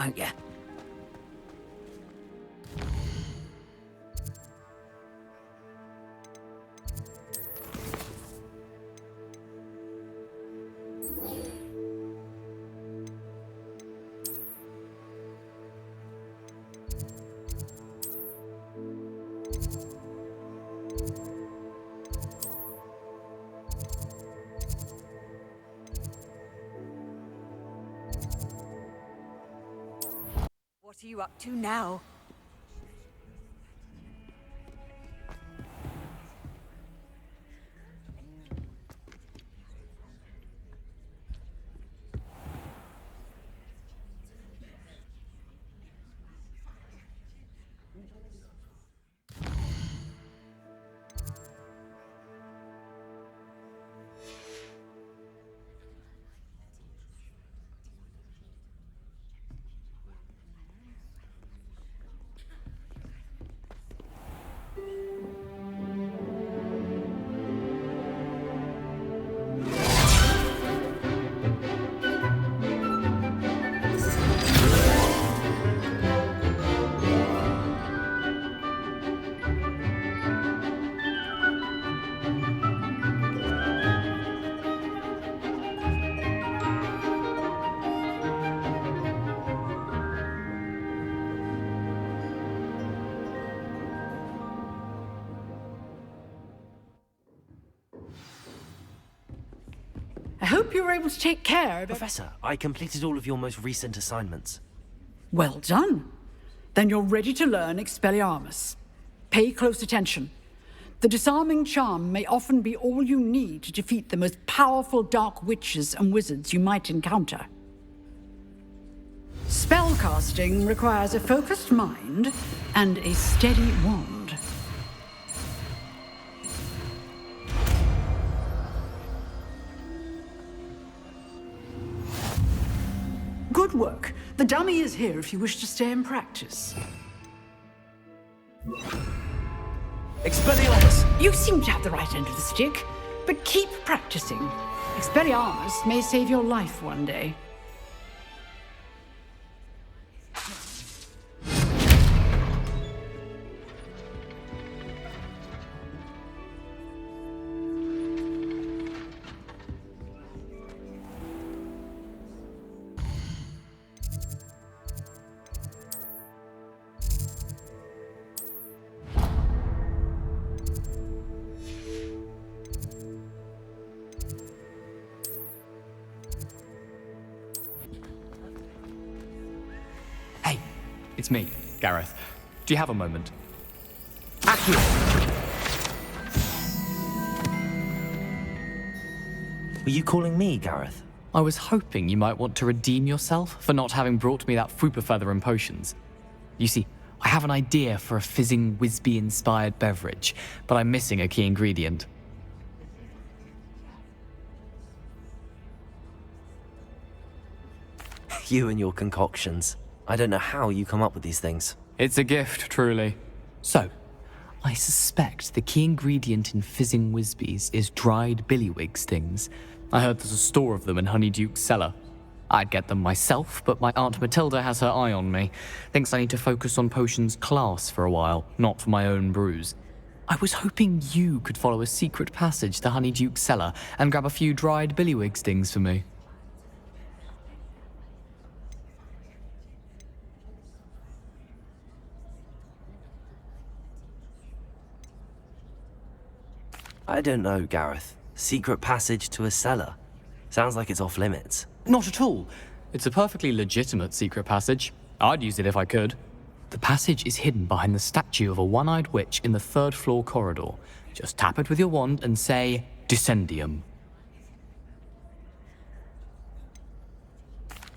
Aren't ya? What are you up to now? I hope you were able to take care of... Professor, I completed all of your most recent assignments. Well done. Then you're ready to learn Expelliarmus. Pay close attention. The disarming charm may often be all you need to defeat the most powerful dark witches and wizards you might encounter. Spellcasting requires a focused mind and a steady wand. Good work. The dummy is here if you wish to stay and practice. Expelliarmus! You seem to have the right end of the stick, but keep practicing. Expelliarmus may save your life one day. It's me, Gareth. Do you have a moment? Accio! Were you calling me, Gareth? I was hoping you might want to redeem yourself for not having brought me that Fupa Feather and potions. You see, I have an idea for a fizzing Whizbee-inspired beverage, but I'm missing a key ingredient. You and your concoctions. I don't know how you come up with these things. It's a gift, truly. So, I suspect the key ingredient in fizzing Whizbees is dried billywig stings. I heard there's a store of them in Honeyduke's cellar. I'd get them myself, but my Aunt Matilda has her eye on me. Thinks I need to focus on potions class for a while, not for my own brews. I was hoping you could follow a secret passage to Honeyduke's cellar and grab a few dried billywig stings for me. I don't know, Gareth. Secret passage to a cellar. Sounds like it's off limits. Not at all. It's a perfectly legitimate secret passage. I'd use it if I could. The passage is hidden behind the statue of a one-eyed witch in the third-floor corridor. Just tap it with your wand and say, Dissending.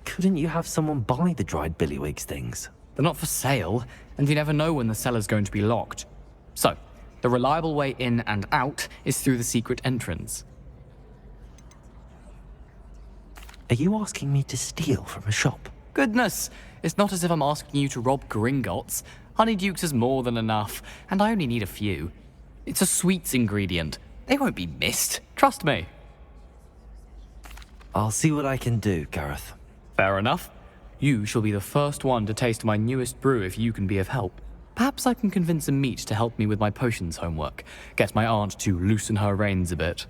Couldn't you have someone buy the dried billywig things? They're not for sale, and you never know when the cellar's going to be locked. So, the reliable way in and out is through the secret entrance. Are you asking me to steal from a shop? Goodness, it's not as if I'm asking you to rob Gringotts. Honeyduke's is more than enough, and I only need a few. It's a sweets ingredient. They won't be missed, trust me. I'll see what I can do, Gareth. Fair enough. You shall be the first one to taste my newest brew if you can be of help. Perhaps I can convince a meat to help me with my potions homework. Get my aunt to loosen her reins a bit.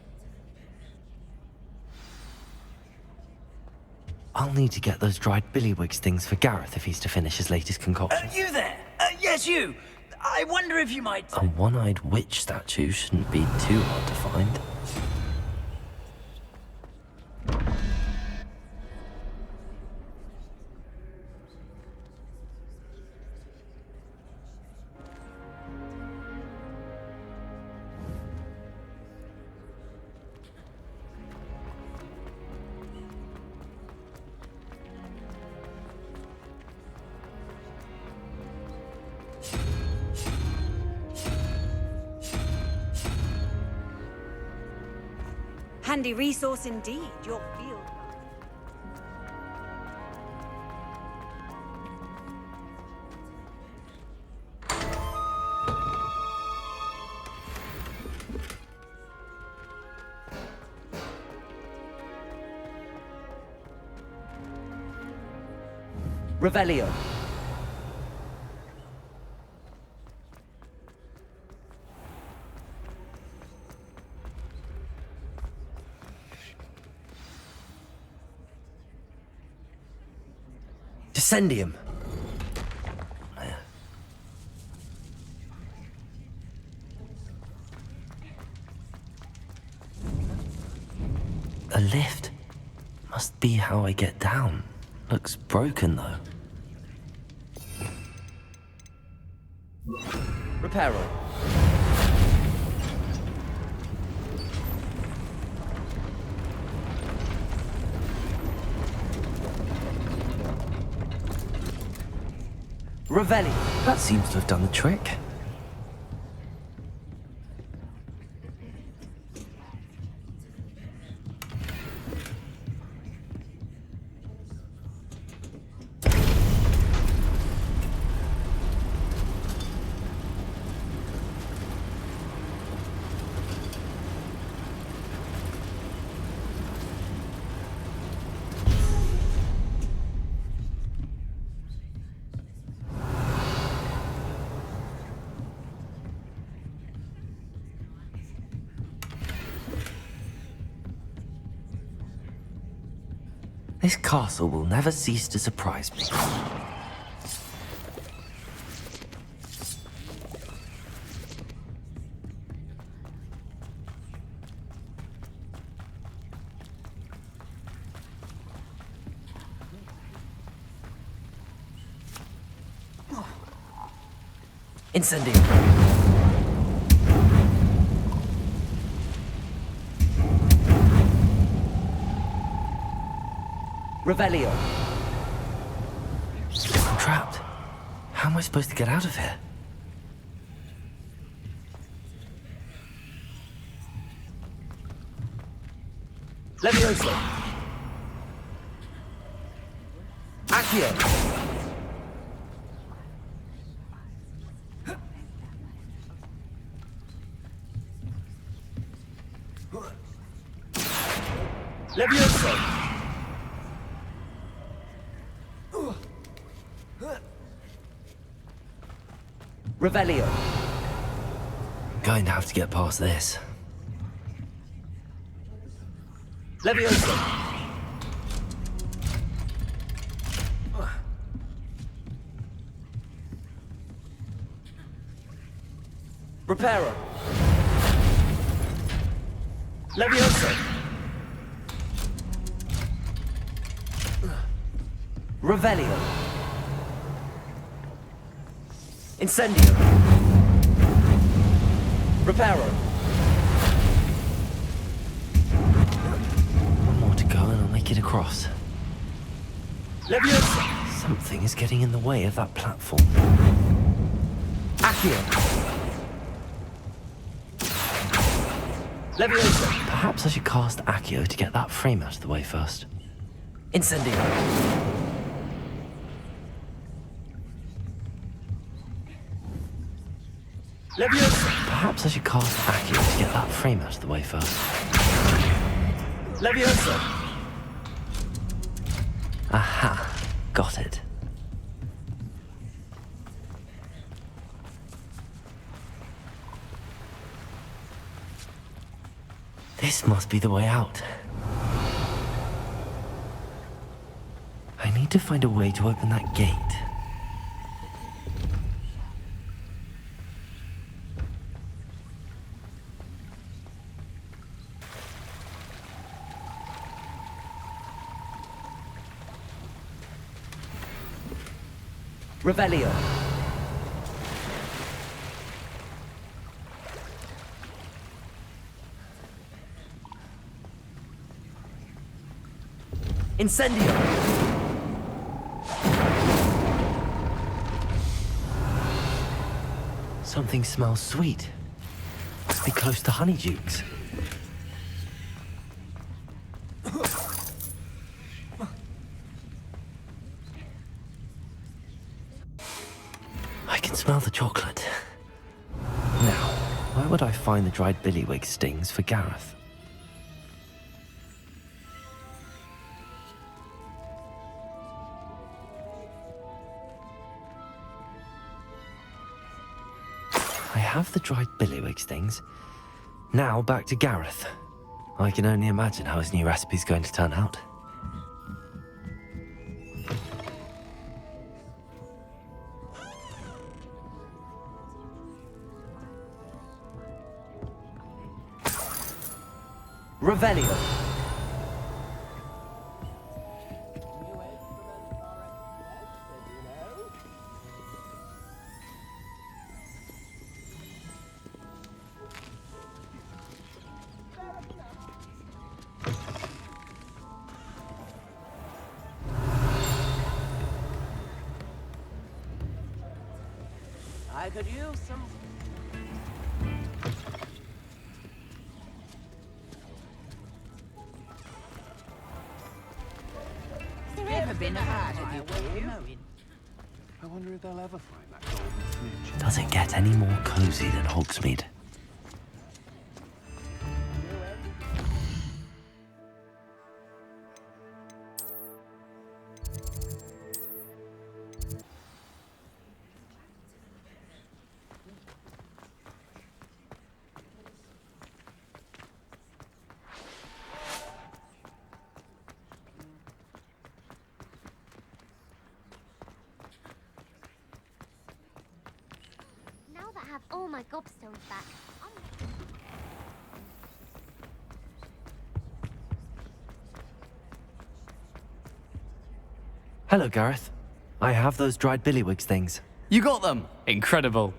I'll need to get those dried billywigs things for Gareth if he's to finish his latest concoction. You there? Yes, you. I wonder if you might... A one-eyed witch statue shouldn't be too hard to find. Handy resource indeed, your field. Revelio. Dissending. A lift? Must be how I get down. Looks broken though. Reparo. Revelli. That seems to have done the trick. This castle will never cease to surprise me. Incendium. Revelio. I'm trapped. How am I supposed to get out of here? Levioso. Accio. Levioso. Revelio. Going to have to get past this. Levioso. Reparo. Levioso. Revelio. Incendio. Reparo. One more to go and I'll make it across. Leviosa. Something is getting in the way of that platform. Accio. Leviosa. Perhaps I should cast Accio to get that frame out of the way first. Incendio. Leviosa. Perhaps I should cast Accio to get that frame out of the way first. Leviosa. Aha! Got it. This must be the way out. I need to find a way to open that gate. Revelio. Incendio. Something smells sweet. Must be close to Honeydukes. I can smell the chocolate. Now, where would I find the dried billywig stings for Gareth? I have the dried billywig stings. Now back to Gareth. I can only imagine how his new recipe's going to turn out. Revelio. I could use some. Ever been hard at you? I wonder if they'll ever find that golden snitch. Does it get any more cozy than Hogsmeade? Now that I have all my gobstones back, Hello, Gareth. I have those dried billywig things. You got them! Incredible.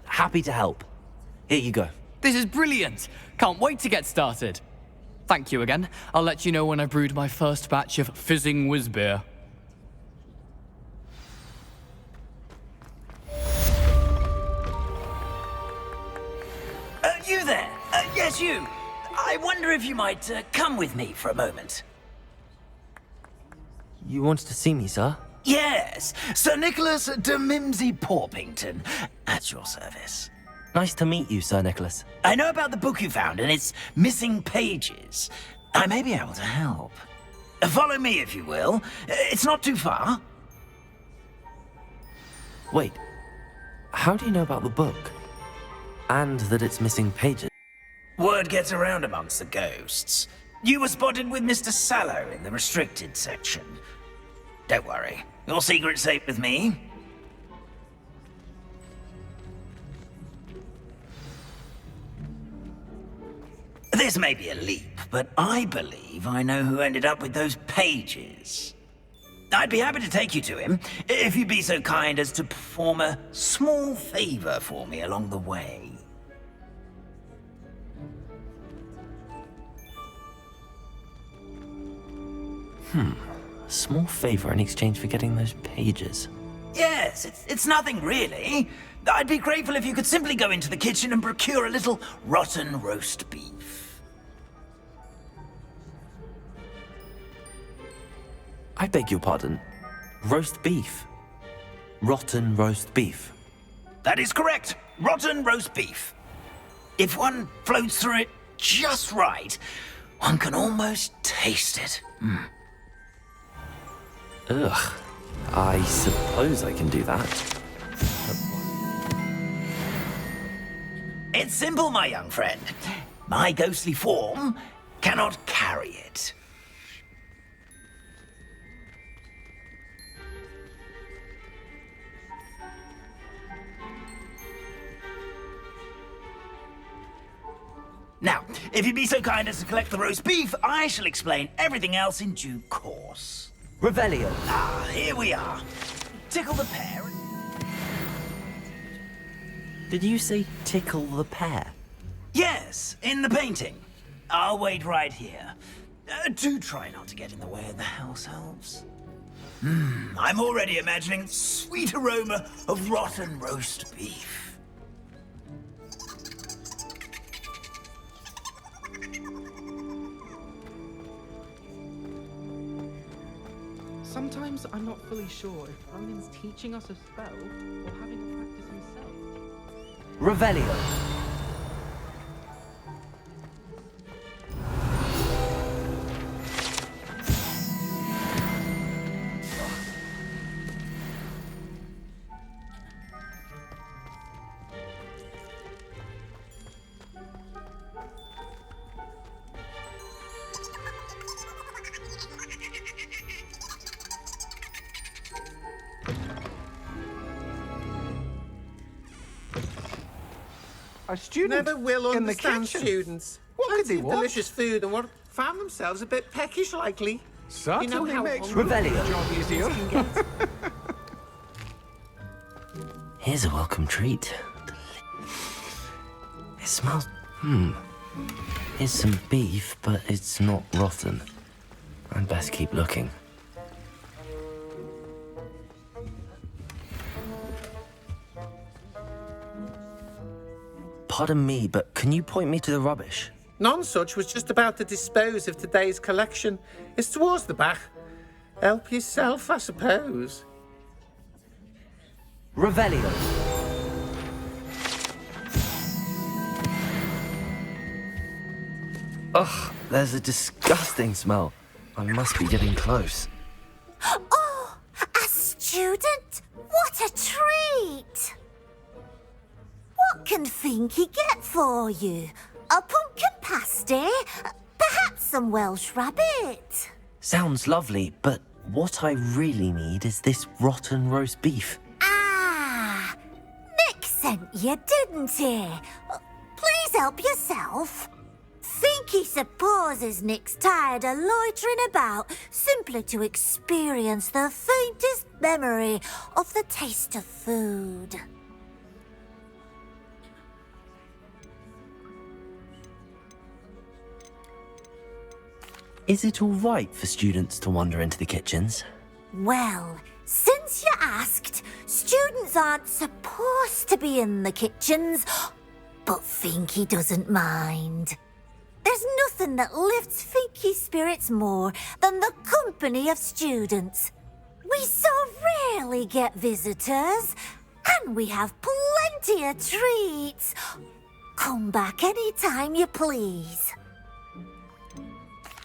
Happy to help. Here you go. This is brilliant! Can't wait to get started. Thank you again. I'll let you know when I've brewed my first batch of fizzing whizbeer. You there? Yes, you. I wonder if you might come with me for a moment. You wanted to see me, sir? Yes, Sir Nicholas de Mimsy Porpington, at your service. Nice to meet you, Sir Nicholas. I know about the book you found and its missing pages. I may be able to help. Follow me, if you will. It's not too far. Wait, how do you know about the book? And that it's missing pages? Word gets around amongst the ghosts. You were spotted with Mr. Sallow in the restricted section. Don't worry, your secret's safe with me. This may be a leap, but I believe I know who ended up with those pages. I'd be happy to take you to him, if you'd be so kind as to perform a small favor for me along the way. A small favor in exchange for getting those pages. Yes, it's nothing really. I'd be grateful if you could simply go into the kitchen and procure a little rotten roast beef. I beg your pardon. Roast beef. Rotten roast beef. That is correct. Rotten roast beef. If one floats through it just right, one can almost taste it. Ugh. I suppose I can do that. It's simple, my young friend. My ghostly form cannot carry it. Now, if you'd be so kind as to collect the roast beef, I shall explain everything else in due course. Revelio. Ah, here we are. Tickle the pear. Did you say tickle the pear? Yes, in the painting. I'll wait right here. Do try not to get in the way of the house elves. I'm already imagining the sweet aroma of rotten roast beef. Sometimes I'm not fully sure if Ronin's teaching us a spell or having a practice himself. Revelio. A student Never will in the understand kitchen. students. What could Plenty they of want? delicious food and what found themselves a bit peckish likely. Certainly how makes hungry Revelio. the job easier. can get. Here's a welcome treat. It smells... Here's some beef, but it's not rotten. I'd best keep looking. Pardon me, but can you point me to the rubbish? None such was just about to dispose of today's collection. It's towards the back. Help yourself, I suppose. Revelio. Ugh, there's a disgusting smell. I must be getting close. Oh, a student? What a treat! What can Finky get for you? A pumpkin pasty? Perhaps some Welsh rabbit? Sounds lovely, but what I really need is this rotten roast beef. Ah, Nick sent you, didn't he? Please help yourself. Finky supposes Nick's tired of loitering about simply to experience the faintest memory of the taste of food. Is it all right for students to wander into the kitchens? Well, since you asked, students aren't supposed to be in the kitchens, but Finky doesn't mind. There's nothing that lifts Finky's spirits more than the company of students. We so rarely get visitors, and we have plenty of treats. Come back any time you please.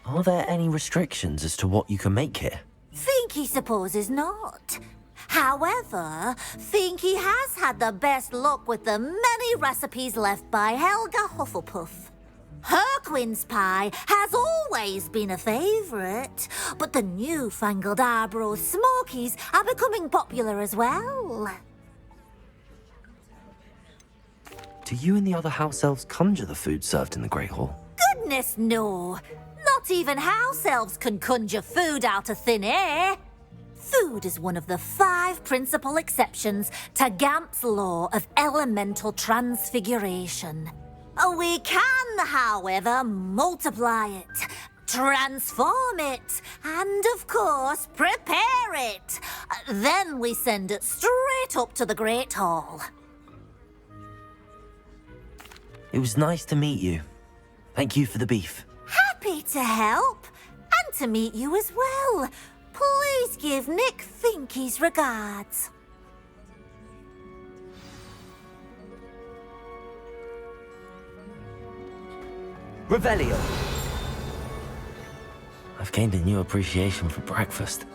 Are there any restrictions as to what you can make here? Finky supposes not. However, Finky has had the best luck with the many recipes left by Helga Hufflepuff. Her quince pie has always been a favourite, but the newfangled Arborough Smokies are becoming popular as well. Do you and the other house elves conjure the food served in the Great Hall? Goodness no! Not even house elves can conjure food out of thin air. Food is one of the 5 principal exceptions to Gamp's law of elemental transfiguration. We can, however, multiply it, transform it, and, of course, prepare it. Then we send it straight up to the Great Hall. It was nice to meet you. Thank you for the beef. Happy to help, and to meet you as well. Please give Nick Finky's regards. Revelio. I I've gained a new appreciation for breakfast.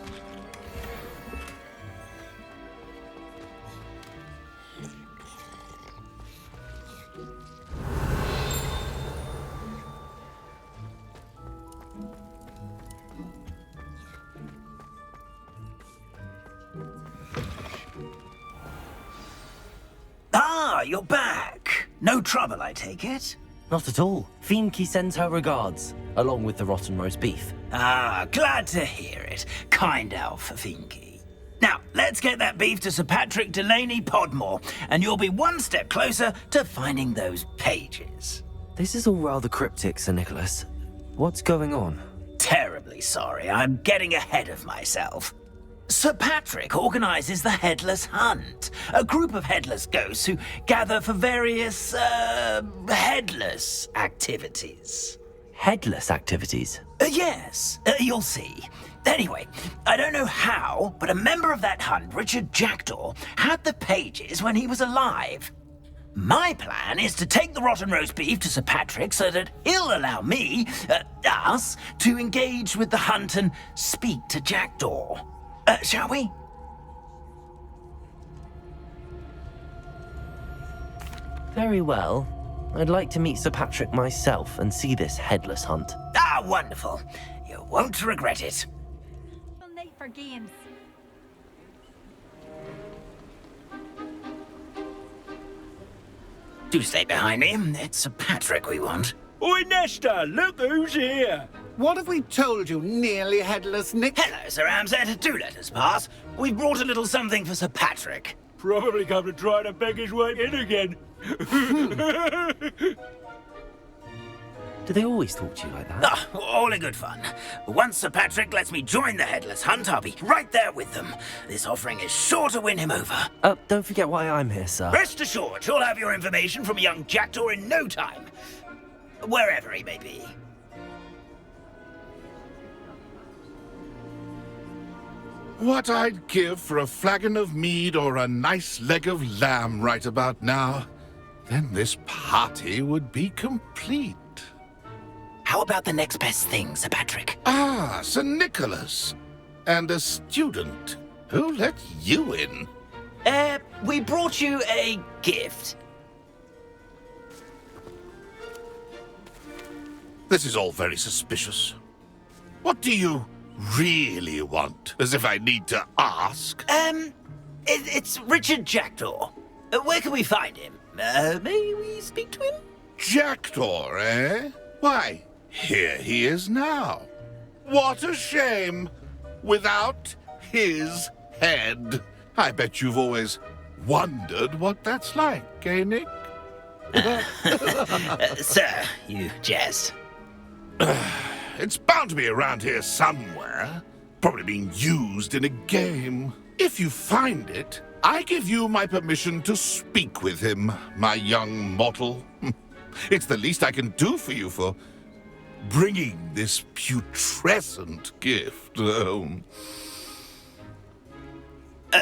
Ah, you're back. No trouble, I take it? Not at all. Fienke sends her regards, along with the rotten roast beef. Ah, glad to hear it. Kind elf, Fienke. Now, let's get that beef to Sir Patrick Delaney Podmore, and you'll be one step closer to finding those pages. This is all rather cryptic, Sir Nicholas. What's going on? Terribly sorry, I'm getting ahead of myself. Sir Patrick organizes the Headless Hunt, a group of headless ghosts who gather for various, headless activities. Headless activities? Yes, you'll see. Anyway, I don't know how, but a member of that hunt, Richard Jackdaw, had the pages when he was alive. My plan is to take the rotten roast beef to Sir Patrick so that he'll allow me, us, to engage with the hunt and speak to Jackdaw. Shall we? Very well. I'd like to meet Sir Patrick myself and see this headless hunt. Ah, wonderful. You won't regret it. Late for games. Do stay behind me. It's Sir Patrick we want. Oi, Nesta, look who's here. What have we told you, Nearly Headless Nick? Hello, Sir Ramsay. Do let us pass. We've brought a little something for Sir Patrick. Probably come to try to beg his way in again. Do they always talk to you like that? Ah, all in good fun. Once Sir Patrick lets me join the Headless Hunt, I'll be right there with them. This offering is sure to win him over. Don't forget why I'm here, sir. Rest assured, you'll have your information from young Jackdaw in no time. Wherever he may be. What I'd give for a flagon of mead or a nice leg of lamb right about now. Then this party would be complete. How about the next best thing, Sir Patrick? Ah, Sir Nicholas. And a student. Who let you in? We brought you a gift. This is all very suspicious. What do you really want? As if I need to ask. It's Richard Jackdaw. Where can we find him? May we speak to him? Jackdaw, eh? Why, here he is now. What a shame. Without his head. I bet you've always wondered what that's like, eh, Nick? Sir, you jest. It's bound to be around here somewhere. Probably being used in a game. If you find it, I give you my permission to speak with him, my young mortal. It's the least I can do for you for bringing this putrescent gift home.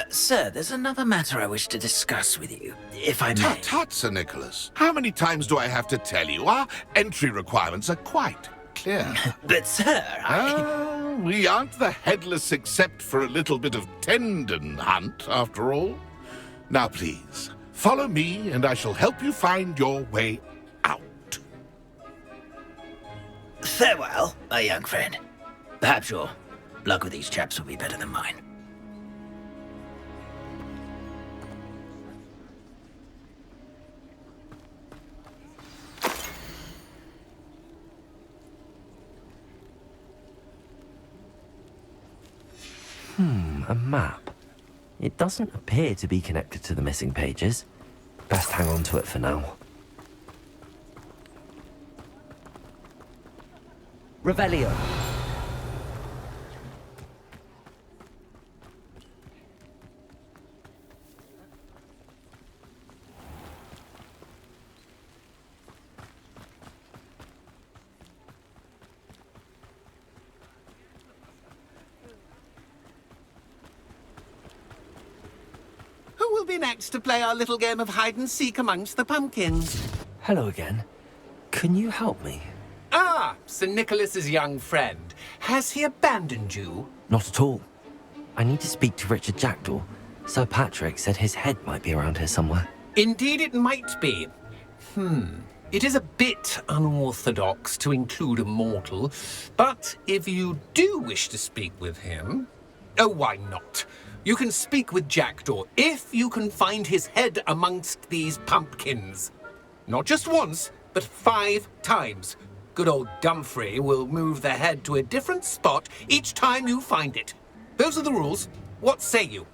Sir, there's another matter I wish to discuss with you, if I may. Tut, tut, Sir Nicholas. How many times do I have to tell you? Our entry requirements are quite clear. But, sir, we aren't the headless except for a little bit of tendon hunt, after all. Now, please, follow me, and I shall help you find your way out. Farewell, my young friend. Perhaps your luck with these chaps will be better than mine. A map. It doesn't appear to be connected to the missing pages. Best hang on to it for now. Revelio. Who will be next to play our little game of hide-and-seek amongst the pumpkins? Hello again. Can you help me? Ah, Sir Nicholas's young friend. Has he abandoned you? Not at all. I need to speak to Richard Jackdaw. Sir Patrick said his head might be around here somewhere. Indeed it might be. It is a bit unorthodox to include a mortal, but if you do wish to speak with him... Oh, why not? You can speak with Jackdaw if you can find his head amongst these pumpkins. Not just once, but 5 times. Good old Dumfrey will move the head to a different spot each time you find it. Those are the rules. What say you?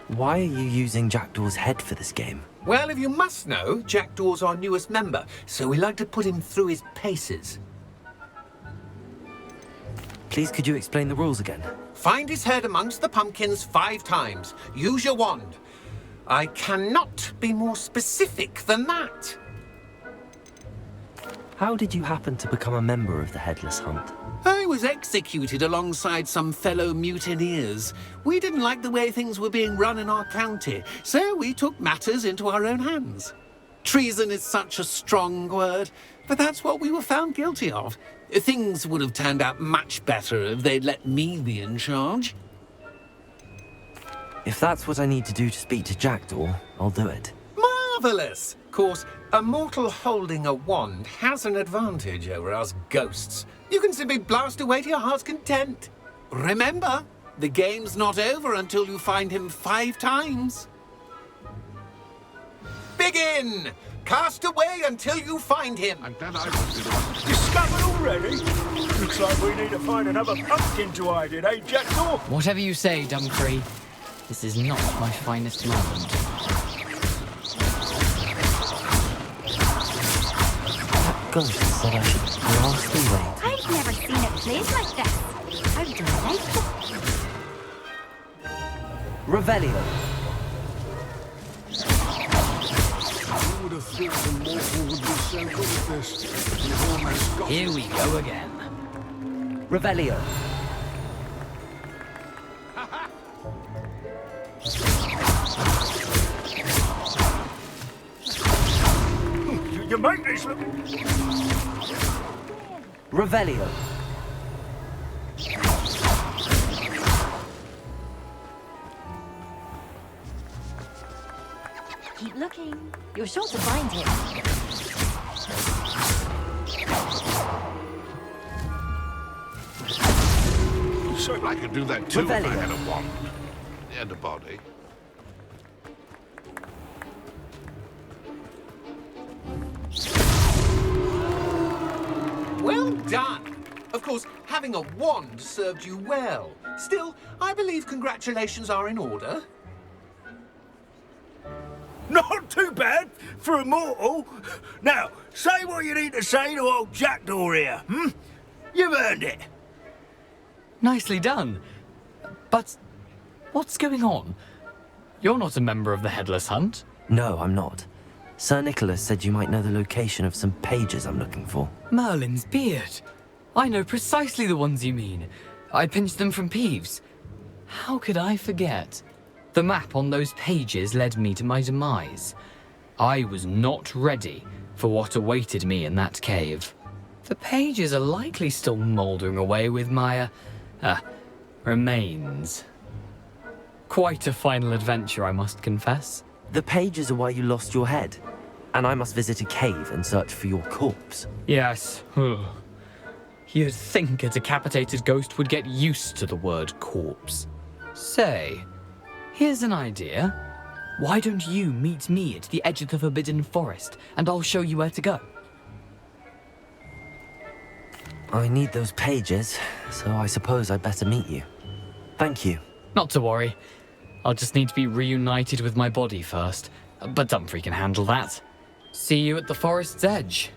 Why are you using Jackdaw's head for this game? Well, if you must know, Jackdaw's our newest member, so we like to put him through his paces. Please, could you explain the rules again? Find his head amongst the pumpkins 5 times. Use your wand. I cannot be more specific than that. How did you happen to become a member of the Headless Hunt? I was executed alongside some fellow mutineers. We didn't like the way things were being run in our county, so we took matters into our own hands. Treason is such a strong word, but that's what we were found guilty of. Things would have turned out much better if they'd let me be in charge. If that's what I need to do to speak to Jackdaw, I'll do it. Marvellous! Of course, a mortal holding a wand has an advantage over us ghosts. You can simply blast away to your heart's content. Remember, the game's not over until you find him 5 times. Begin! Cast away until you find him. And then I was Discovered already? Looks like we need to find another pumpkin to hide in, eh, Jackdaw? Whatever you say, Dumfrey. This is not my finest moment. Ghost said I should blast away. I've never seen it played like this. How delightful. Revelio. Who would have thought the mortal would be so good at this? You've almost got Here we go again. Revelio. You make this look... Revelio. Keep looking. You're sure to find him. So I could do that too if I Revelio. had a wand and a body. Well done! Of course, having a wand served you well. Still, I believe congratulations are in order. Not too bad for a mortal. Now, say what you need to say to old Jackdaw here, You've earned it. Nicely done. But what's going on? You're not a member of the Headless Hunt. No, I'm not. Sir Nicholas said you might know the location of some pages I'm looking for. Merlin's beard. I know precisely the ones you mean. I pinched them from Peeves. How could I forget? The map on those pages led me to my demise. I was not ready for what awaited me in that cave. The pages are likely still mouldering away with my, remains. Quite a final adventure, I must confess. The pages are why you lost your head, and I must visit a cave and search for your corpse. Yes. You'd think a decapitated ghost would get used to the word corpse. Say, here's an idea. Why don't you meet me at the edge of the Forbidden Forest, and I'll show you where to go? I need those pages, so I suppose I'd better meet you. Thank you. Not to worry. I'll just need to be reunited with my body first, but Dumfrey can handle that. See you at the forest's edge.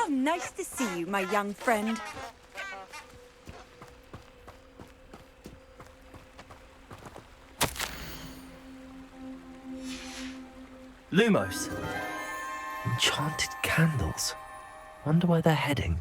How nice to see you, my young friend. Lumos. Enchanted candles. Wonder where they're heading.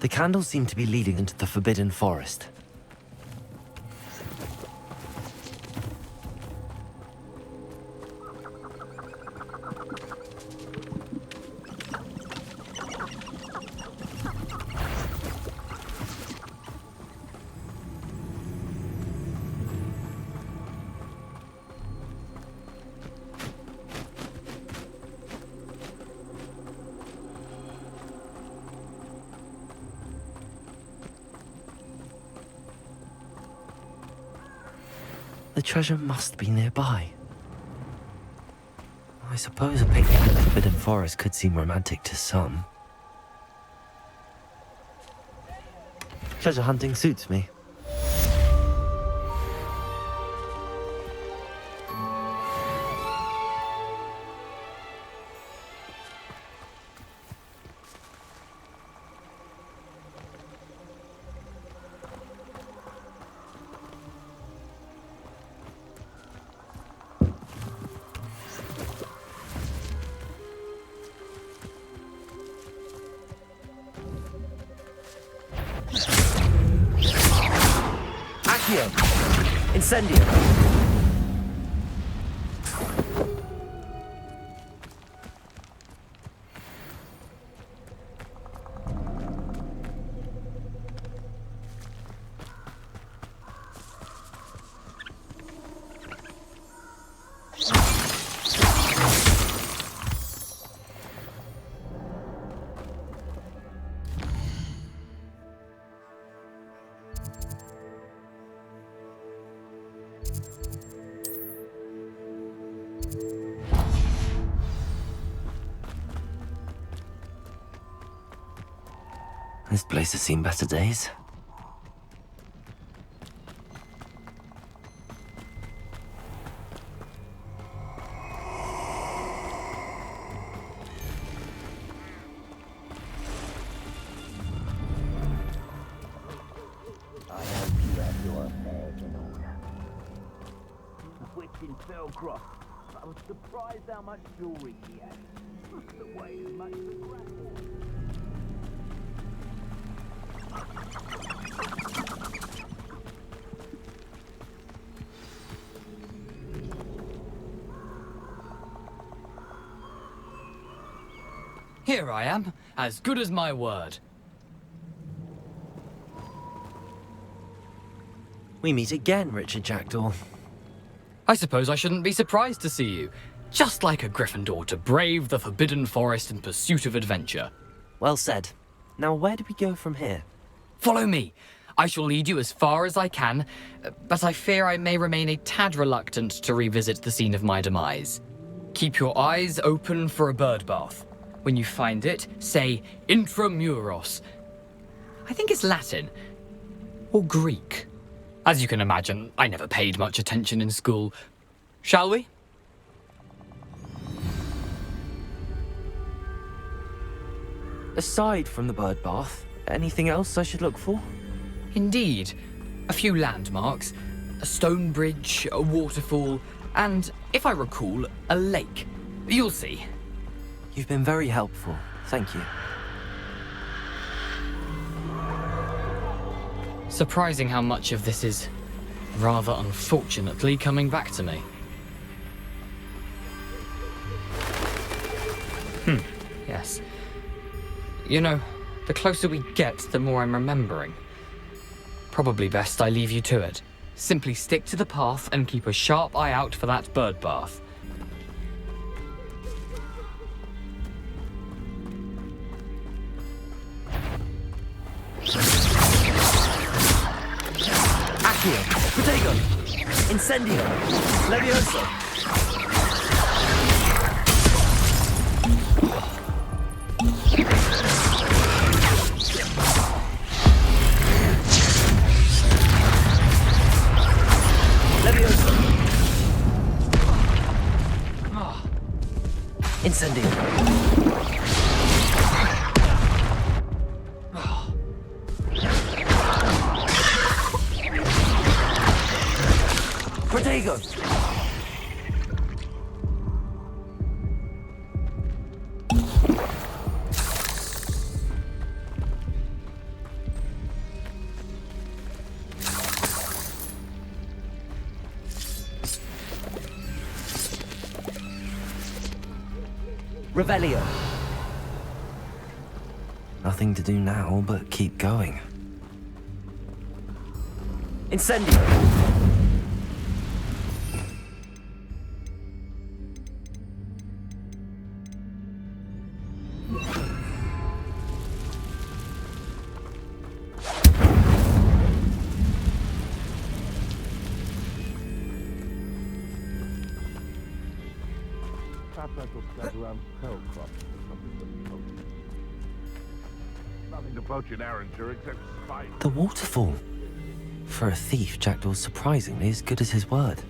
The candles seem to be leading into the Forbidden Forest. The treasure must be nearby. I suppose a picnic in the Forbidden Forest could seem romantic to some. Treasure hunting suits me. Incendio. This place has seen better days. I hope you have your affairs in order. Which in Philcroft, I was surprised how much jewelry he had. Must have weighed as much as a grapple. Here I am, as good as my word. We meet again, Richard Jackdaw. I suppose I shouldn't be surprised to see you. Just like a Gryffindor to brave the Forbidden Forest in pursuit of adventure. Well said. Now where do we go from here? Follow me. I shall lead you as far as I can, but I fear I may remain a tad reluctant to revisit the scene of my demise. Keep your eyes open for a bird bath. When you find it, say intramuros. I think it's Latin. Or Greek. As you can imagine, I never paid much attention in school. Shall we? Aside from the bird bath, anything else I should look for? Indeed. A few landmarks, a stone bridge, a waterfall, and, if I recall, a lake. You'll see. You've been very helpful. Thank you. Surprising how much of this is, rather unfortunately, coming back to me. Yes. You know, the closer we get, the more I'm remembering. Probably best I leave you to it. Simply stick to the path and keep a sharp eye out for that bird bath. Accio, Protego, Incendio, Levioso. Incendio. Protego! Revelio. Nothing to do now but keep going. Incendio. Nothing to poach in Arranger except spiders. The waterfall. For a thief, Jackdaw's surprisingly as good as his word.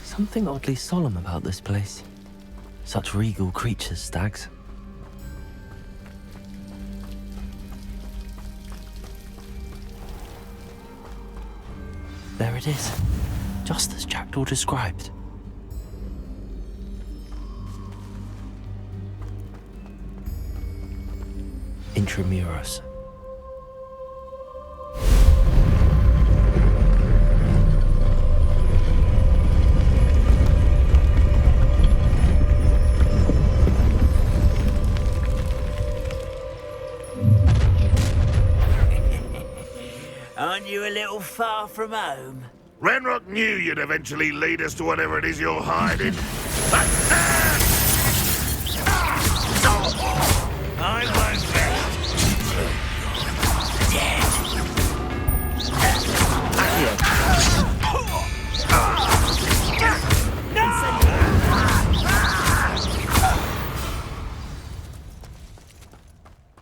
Something oddly solemn about this place. Such regal creatures, stags. There it is, just as Jackdaw described. Intramuros. Aren't you a little far from home? Ranrock knew you'd eventually lead us to whatever it is you're hiding. I won't be dead.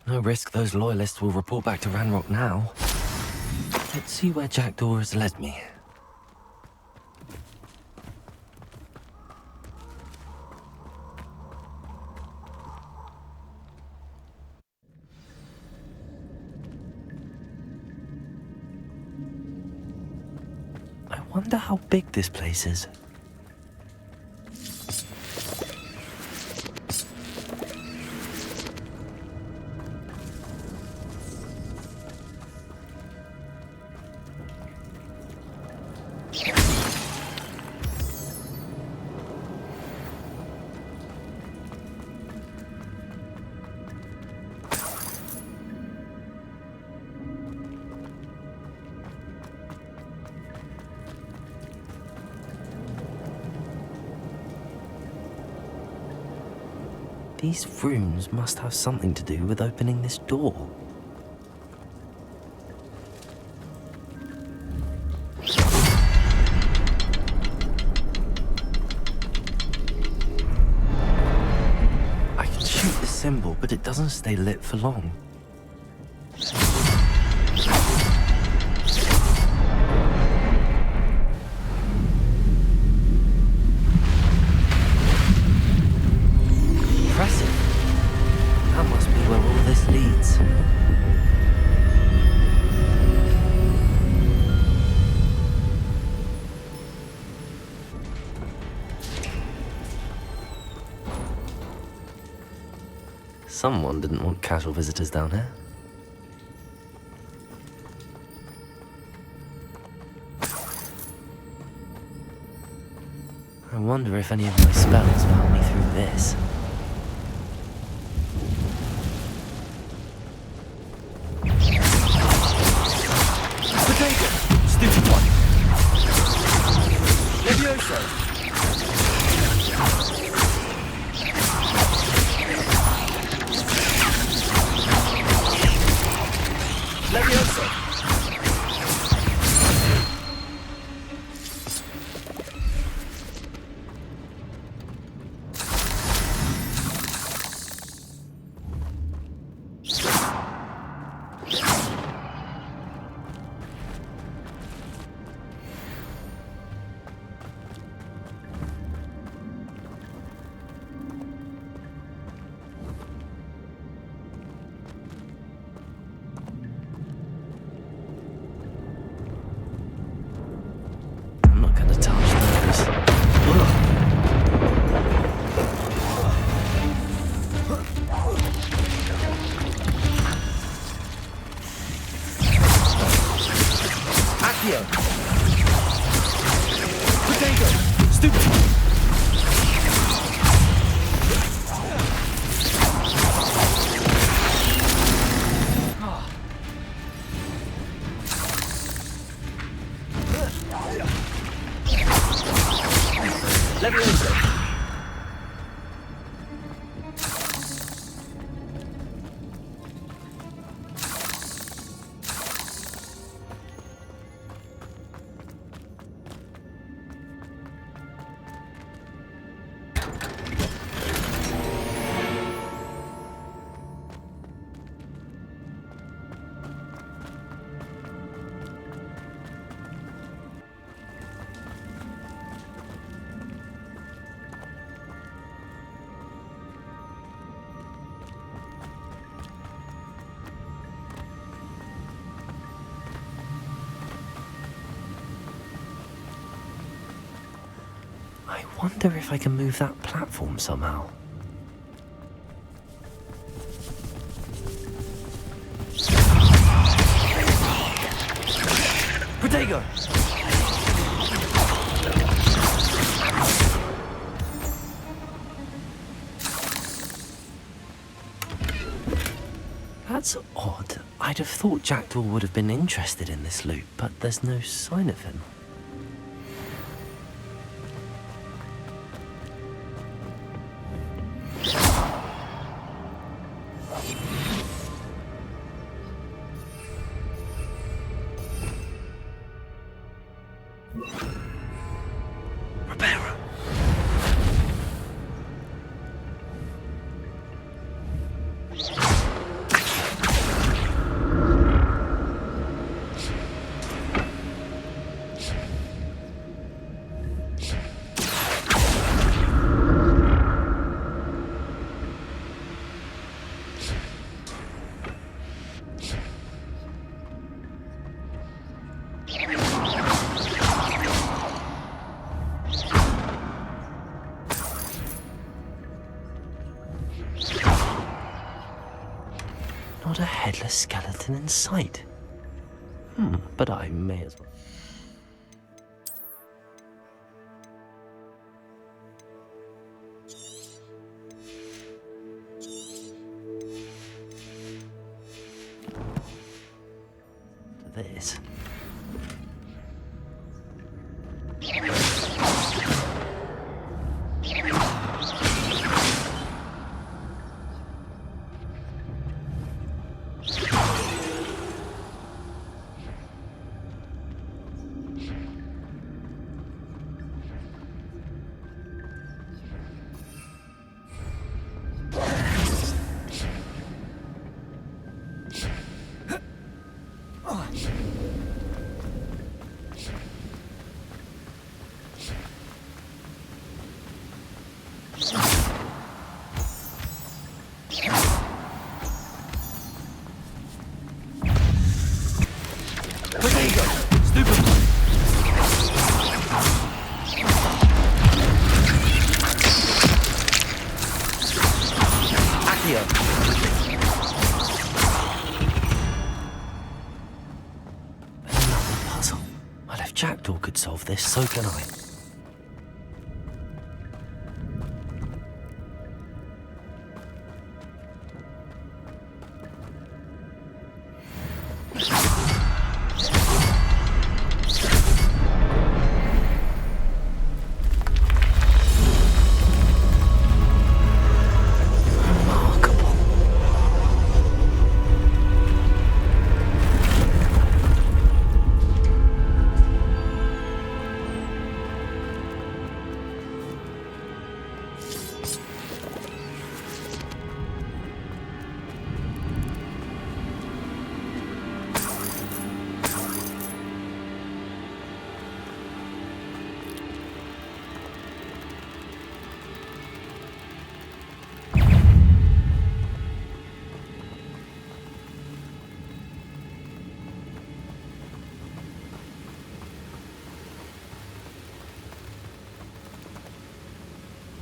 No risk those loyalists will report back to Ranrock now. Let's see where Jackdaw has led me. I wonder how big this place is. These runes must have something to do with opening this door. I can shoot the symbol, but it doesn't stay lit for long. That must be where all this leads. Someone didn't want casual visitors down here. I wonder if any of my spells will help me through this. Accio. Potato. Stupid. Leviosa. I wonder if I can move that platform somehow. Protego! That's odd. I'd have thought Jackdaw would have been interested in this loot, but there's no sign of him. Not a headless skeleton in sight. But I may as well. This. Jackdaw could solve this, so can I.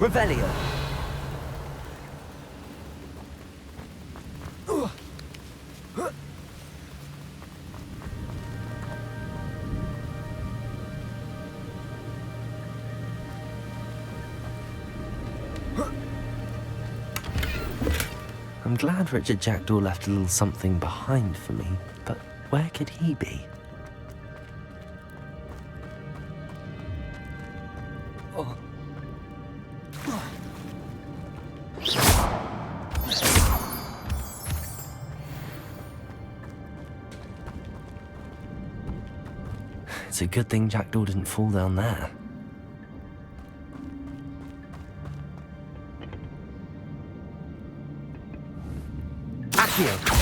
Revelio. I'm glad Richard Jackdaw left a little something behind for me, but where could he be? It's a good thing Jackdaw didn't fall down there. Accio!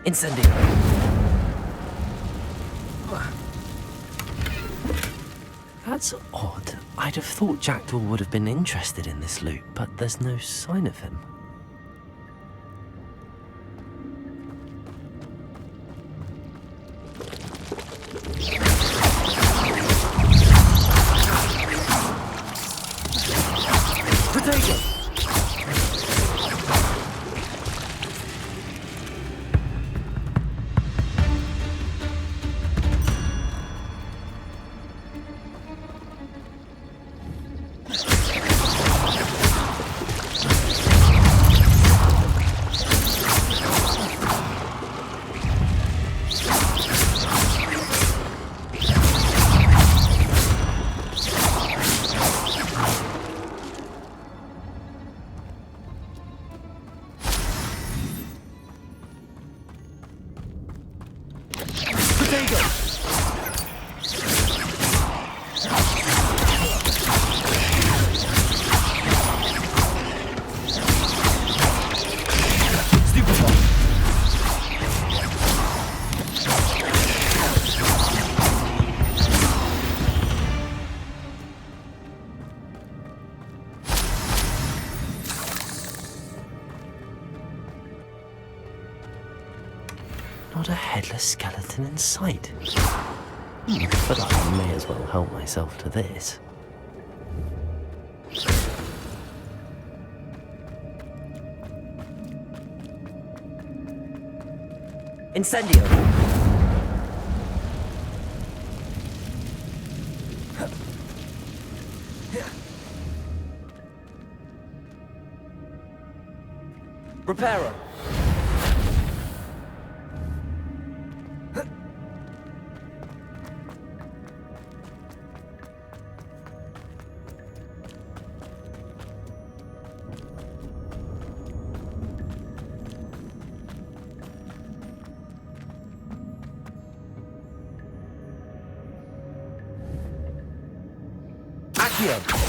Incendio! That's odd. I'd have thought Jackdaw would have been interested in this loot, but there's no sign of him. Potato! Not a headless skeleton in sight. But I may as well help myself to this. Incendio! Reparo! Accio!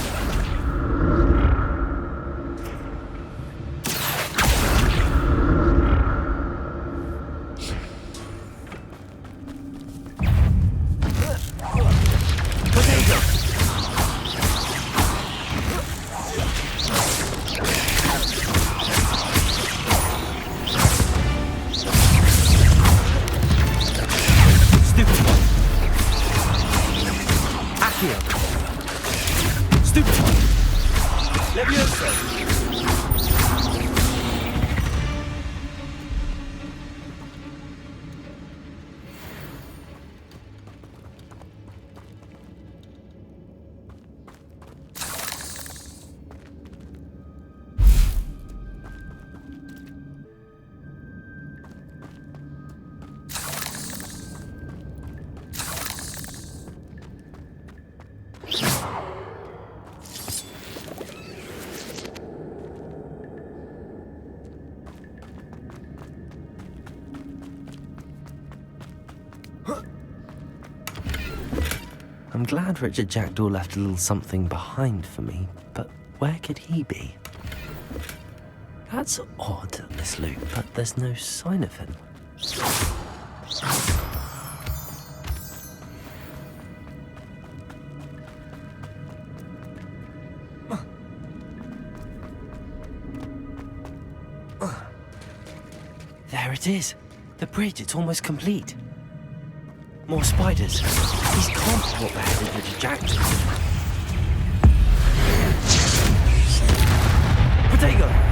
I'm glad Richard Jackdaw left a little something behind for me, but where could he be? That's odd, this loot, but there's no sign of him. There it is. The bridge, it's almost complete. More spiders. These can't be what beheaded the Jackdaw. Potato!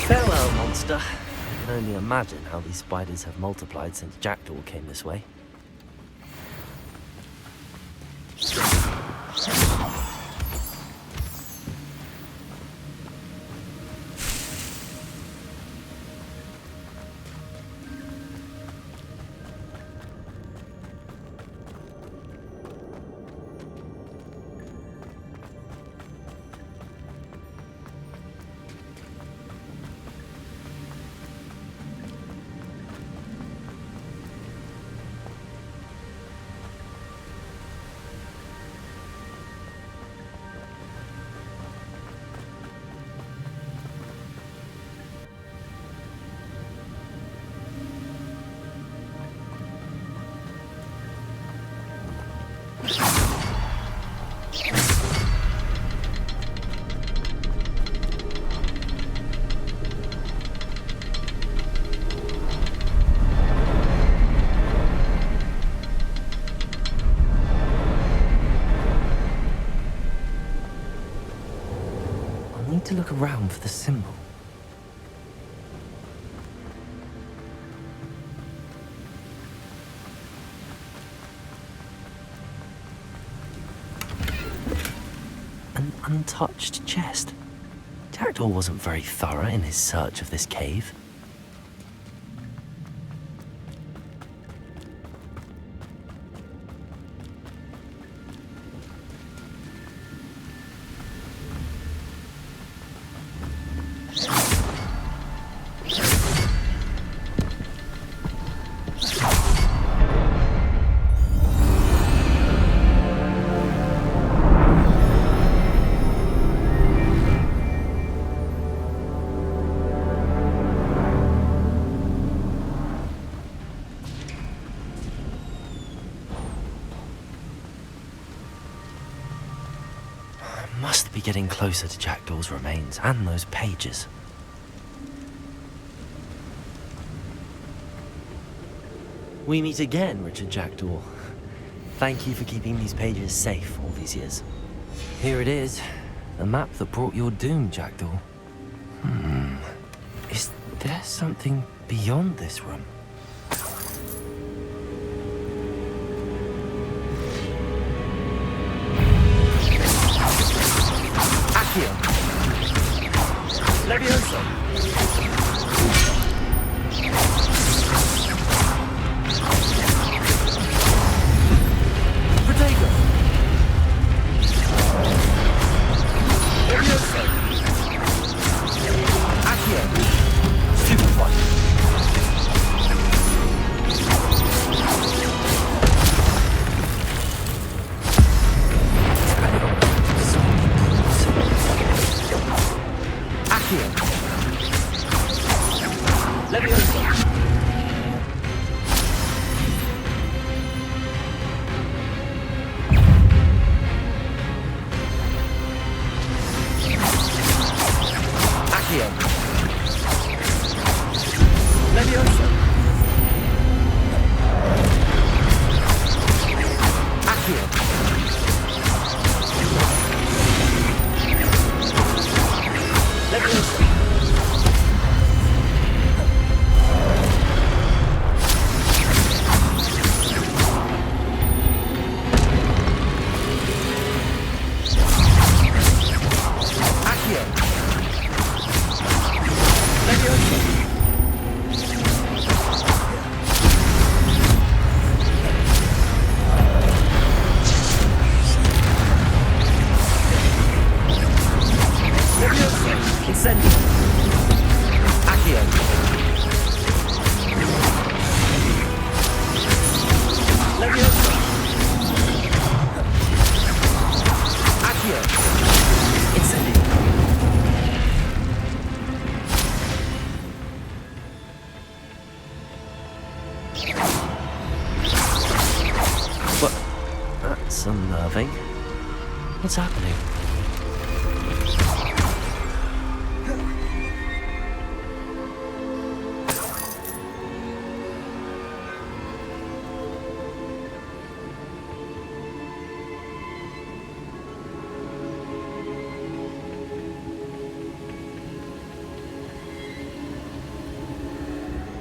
Farewell, monster. I can only imagine how these spiders have multiplied since Jackdaw came this way. To look around for the symbol. An untouched chest. Jackdaw wasn't very thorough in his search of this cave. Must be getting closer to Jackdaw's remains and those pages. We meet again, Richard Jackdaw. Thank you for keeping these pages safe all these years. Here it is, the map that brought your doom, Jackdaw. Is there something beyond this room? Levioso. Potato. Levioso. Accio. Stupid one. Leviosa! Accio! Leviosa! Accio! Leviosa! Dissending. Accio. Leviosa. Accio. Dissending. What? That's unnerving. What's happening?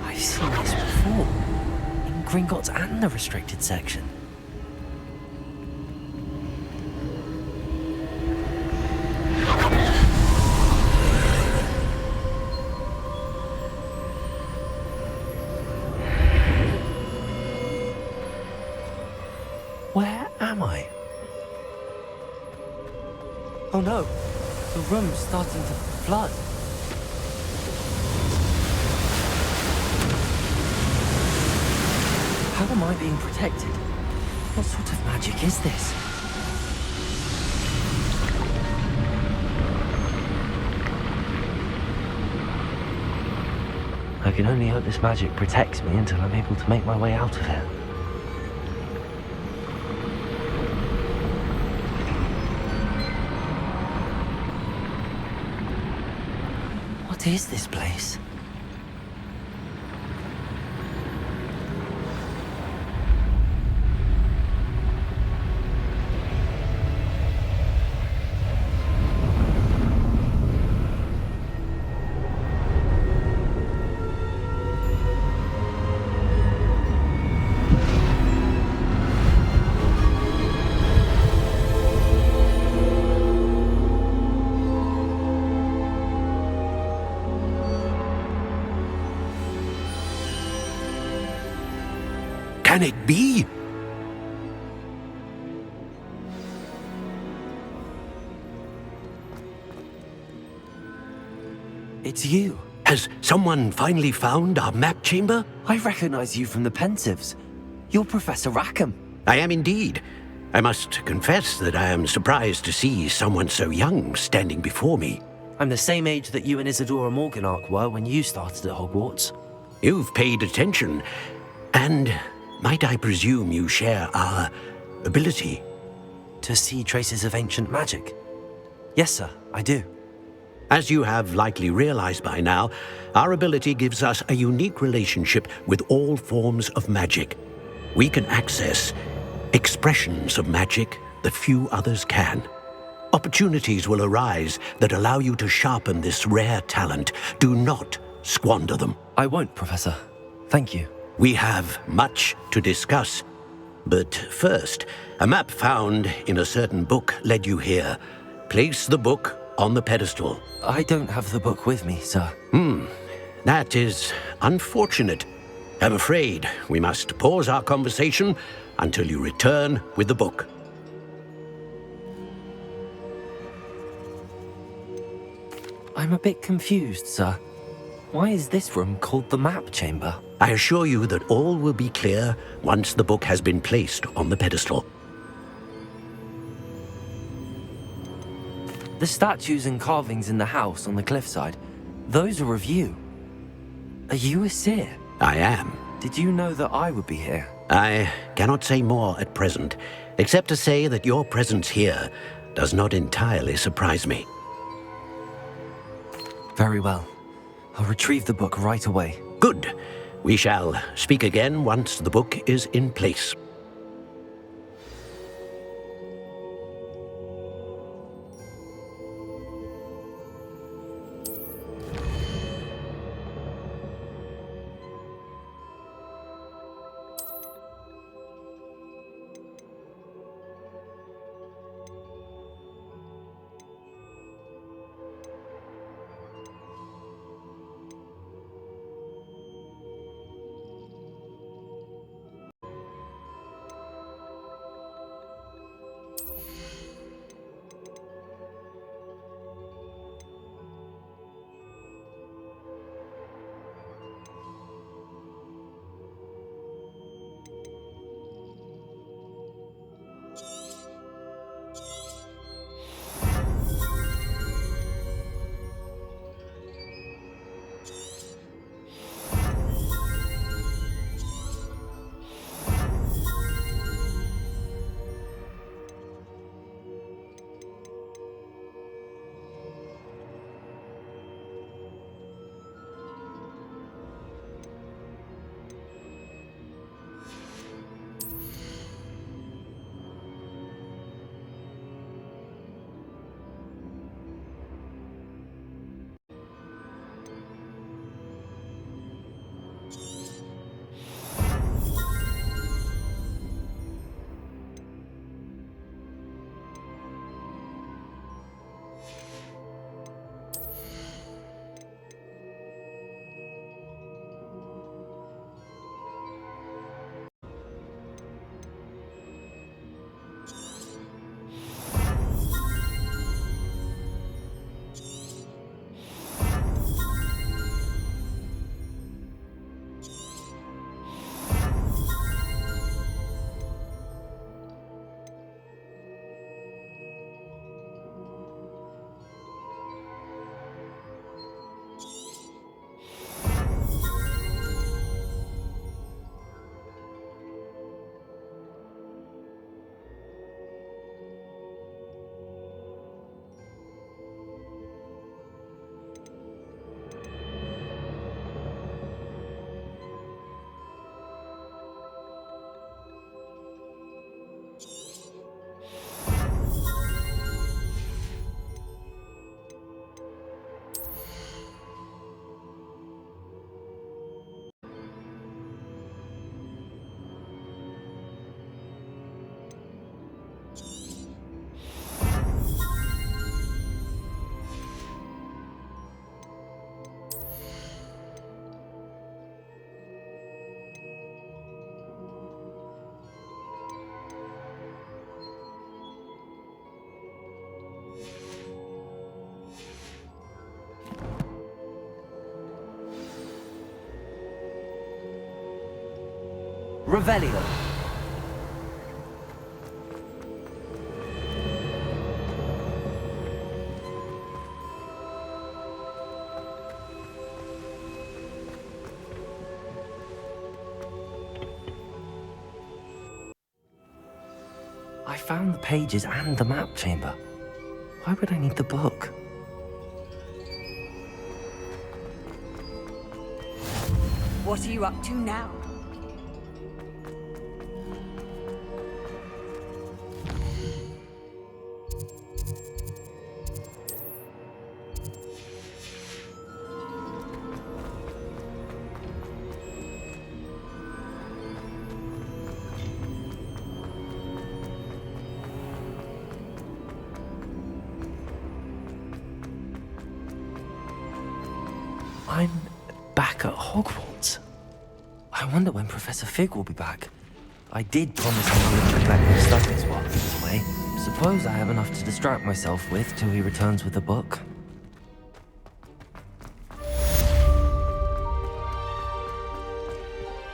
I've seen this before, in Gringotts and the restricted section. Where am I? Oh no, the room's starting to flood. How am I being protected? What sort of magic is this? I can only hope this magic protects me until I'm able to make my way out of here. What is this place? Can it be? It's you. Has someone finally found our map chamber? I recognize you from the Pensives. You're Professor Rackham. I am indeed. I must confess that I am surprised to see someone so young standing before me. I'm the same age that you and Isadora Morganach were when you started at Hogwarts. You've paid attention, and might I presume you share our ability? To see traces of ancient magic? Yes, sir, I do. As you have likely realized by now, our ability gives us a unique relationship with all forms of magic. We can access expressions of magic that few others can. Opportunities will arise that allow you to sharpen this rare talent. Do not squander them. I won't, Professor. Thank you. We have much to discuss. But first, a map found in a certain book led you here. Place the book on the pedestal. I don't have the book with me, sir. That is unfortunate. I'm afraid we must pause our conversation until you return with the book. I'm a bit confused, sir. Why is this room called the map chamber? I assure you that all will be clear once the book has been placed on the pedestal. The statues and carvings in the house on the cliffside, those are of you. Are you a seer? I am. Did you know that I would be here? I cannot say more at present, except to say that your presence here does not entirely surprise me. Very well. I'll retrieve the book right away. Good. We shall speak again once the book is in place. Revelio. I found the pages and the map chamber. Why would I need the book? What are you up to now? I'm back at Hogwarts. I wonder when Professor Fig will be back. I did promise him I would collect my studies while he was away. Suppose I have enough to distract myself with till he returns with the book.